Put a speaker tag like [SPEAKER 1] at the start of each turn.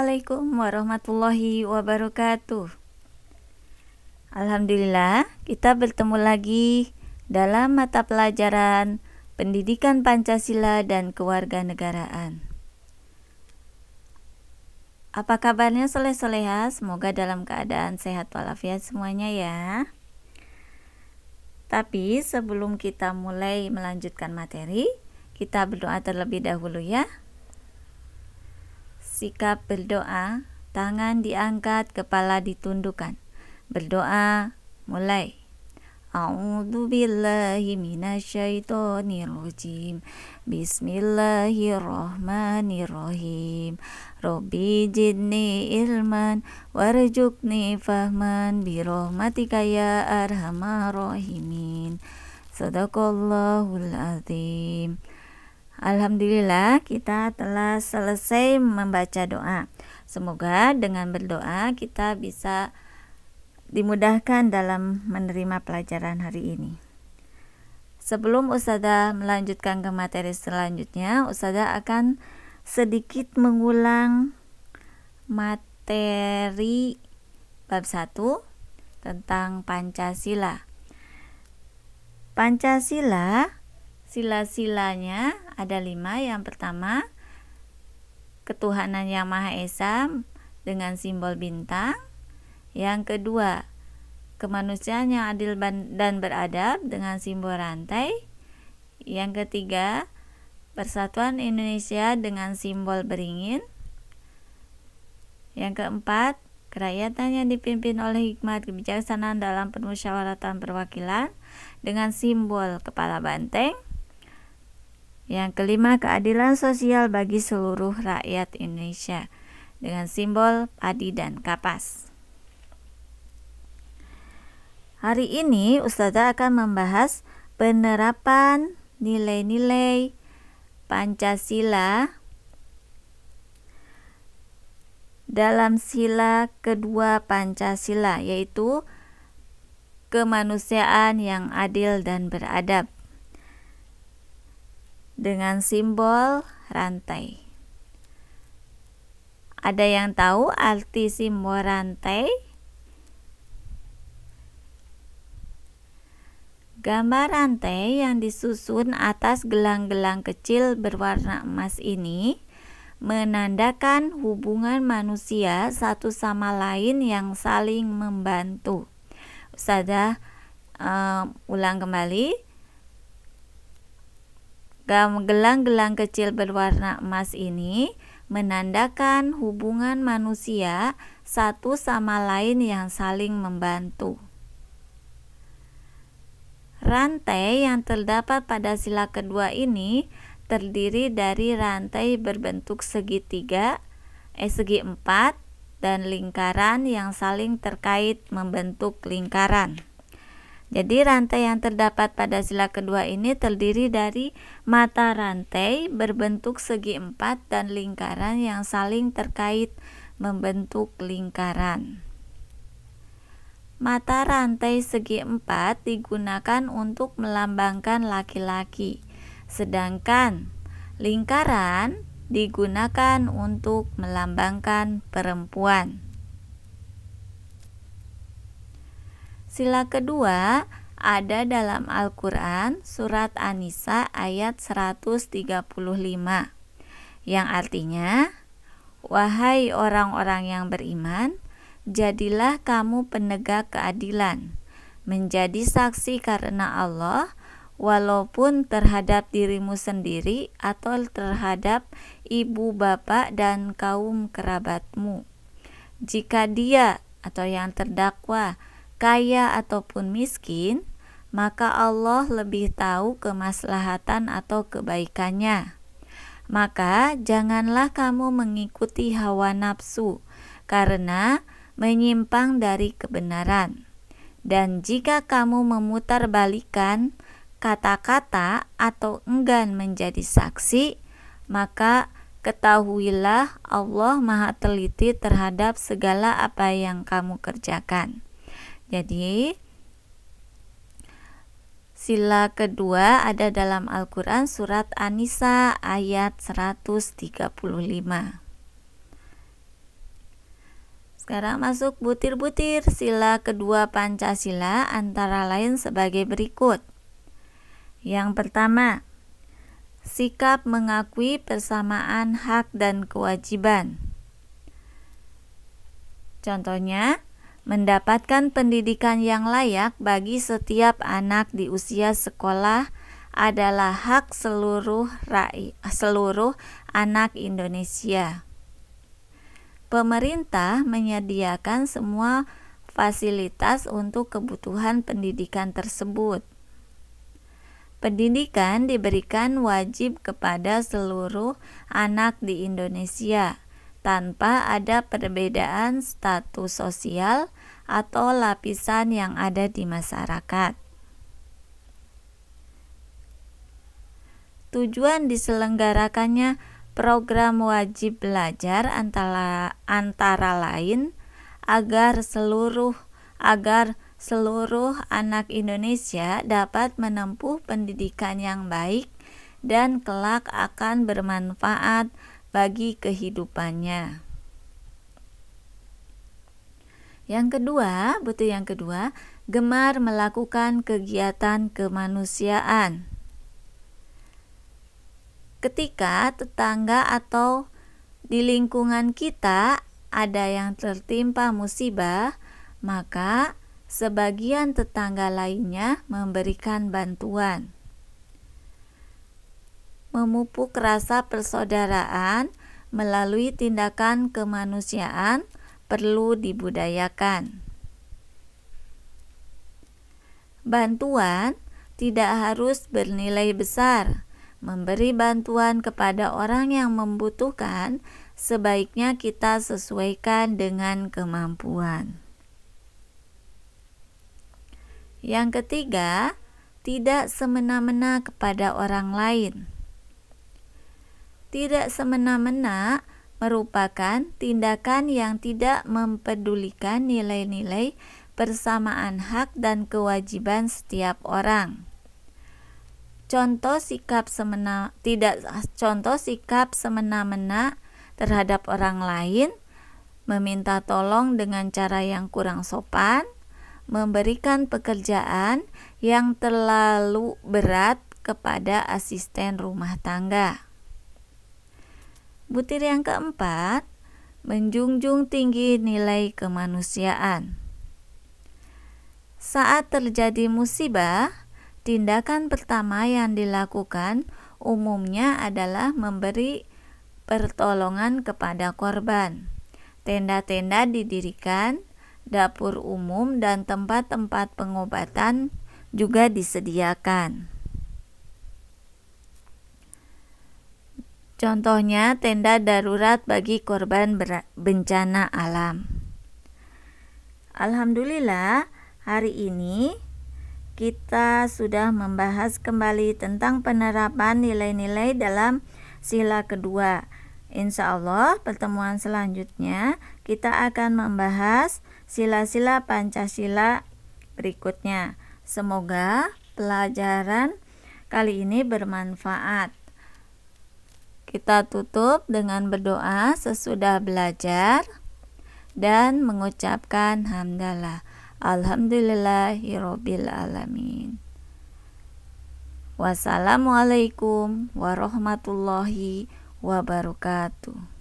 [SPEAKER 1] Assalamualaikum warahmatullahi wabarakatuh. Alhamdulillah, kita bertemu lagi dalam mata pelajaran Pendidikan Pancasila dan Kewarganegaraan. Apa kabarnya soleh-soleha? Semoga dalam keadaan sehat walafiat semuanya ya. Tapi sebelum kita mulai melanjutkan materi, kita berdoa terlebih dahulu ya. Sikap berdoa, tangan diangkat, kepala ditundukkan. Berdoa, mulai. A'udzu billahi minasyaitonir rajim. Bismillahirrahmanirrahim. Rabbi zidni ilman warzuqni fahman birahmatika ya arhamar rahimin. Shadaqallahul azim. Alhamdulillah, kita telah selesai membaca doa. Semoga dengan berdoa kita bisa dimudahkan dalam menerima pelajaran hari ini. Sebelum Ustazah melanjutkan ke materi selanjutnya, Ustazah akan sedikit mengulang materi bab 1 tentang Pancasila. Pancasila, sila-silanya ada 5. Yang pertama, ketuhanan yang Maha Esa dengan simbol bintang. Yang kedua, kemanusiaan yang adil dan beradab dengan simbol rantai. Yang ketiga, persatuan Indonesia dengan simbol beringin. Yang keempat, kerakyatan yang dipimpin oleh hikmat kebijaksanaan dalam permusyawaratan perwakilan dengan simbol kepala banteng. Yang kelima, keadilan sosial bagi seluruh rakyat Indonesia dengan simbol padi dan kapas. Hari ini Ustazah akan membahas penerapan nilai-nilai Pancasila dalam sila kedua Pancasila, yaitu kemanusiaan yang adil dan beradab dengan simbol rantai. Ada yang tahu arti simbol rantai? Gambar rantai yang disusun atas gelang-gelang kecil berwarna emas ini menandakan hubungan manusia satu sama lain yang saling membantu. Ustazah ulang kembali. Gelang-gelang kecil berwarna emas ini menandakan hubungan manusia satu sama lain yang saling membantu. Rantai yang terdapat pada sila kedua ini terdiri dari rantai berbentuk segitiga, segi empat, dan lingkaran yang saling terkait membentuk lingkaran. Jadi rantai yang terdapat pada sila kedua ini terdiri dari mata rantai berbentuk segi empat dan lingkaran yang saling terkait membentuk lingkaran. Mata rantai segi empat digunakan untuk melambangkan laki-laki, sedangkan lingkaran digunakan untuk melambangkan perempuan. Sila kedua ada dalam Al-Quran surat An-Nisa ayat 135 yang artinya, wahai orang-orang yang beriman, jadilah kamu penegak keadilan, menjadi saksi karena Allah, walaupun terhadap dirimu sendiri atau terhadap ibu bapak dan kaum kerabatmu. Jika dia atau yang terdakwa kaya ataupun miskin, maka Allah lebih tahu kemaslahatan atau kebaikannya. Maka janganlah kamu mengikuti hawa nafsu, karena menyimpang dari kebenaran. Dan jika kamu memutarbalikan kata-kata atau enggan menjadi saksi, maka ketahuilah Allah Maha teliti terhadap segala apa yang kamu kerjakan. Jadi, sila kedua ada dalam Al-Quran surat An-Nisa ayat 135. Sekarang masuk butir-butir sila kedua Pancasila antara lain sebagai berikut. Yang pertama, sikap mengakui persamaan hak dan kewajiban. Contohnya, mendapatkan pendidikan yang layak bagi setiap anak di usia sekolah adalah hak seluruh anak Indonesia. Pemerintah menyediakan semua fasilitas untuk kebutuhan pendidikan tersebut. Pendidikan diberikan wajib kepada seluruh anak di Indonesia tanpa ada perbedaan status sosial atau lapisan yang ada di masyarakat. Tujuan diselenggarakannya program wajib belajar antara lain agar seluruh anak Indonesia dapat menempuh pendidikan yang baik dan kelak akan bermanfaat bagi kehidupannya. Yang kedua, gemar melakukan kegiatan kemanusiaan. Ketika tetangga atau di lingkungan kita ada yang tertimpa musibah, maka sebagian tetangga lainnya memberikan bantuan. Memupuk rasa persaudaraan melalui tindakan kemanusiaan perlu dibudayakan. Bantuan tidak harus bernilai besar. Memberi bantuan kepada orang yang membutuhkan sebaiknya kita sesuaikan dengan kemampuan. Yang ketiga, tidak semena-mena kepada orang lain. Tidak semena-mena merupakan tindakan yang tidak mempedulikan nilai-nilai persamaan hak dan kewajiban setiap orang. Contoh sikap semena-mena terhadap orang lain, meminta tolong dengan cara yang kurang sopan, memberikan pekerjaan yang terlalu berat kepada asisten rumah tangga. Butir yang keempat, menjunjung tinggi nilai kemanusiaan. Saat terjadi musibah, tindakan pertama yang dilakukan umumnya adalah memberi pertolongan kepada korban. Tenda-tenda didirikan, dapur umum dan tempat-tempat pengobatan juga disediakan. Contohnya tenda darurat bagi korban bencana alam. Alhamdulillah, hari ini kita sudah membahas kembali tentang penerapan nilai-nilai dalam sila kedua. Insya Allah pertemuan selanjutnya kita akan membahas sila-sila Pancasila berikutnya. Semoga pelajaran kali ini bermanfaat. Kita tutup dengan berdoa sesudah belajar dan mengucapkan hamdalah. Alhamdulillahirabbil alamin. Wassalamualaikum warahmatullahi wabarakatuh.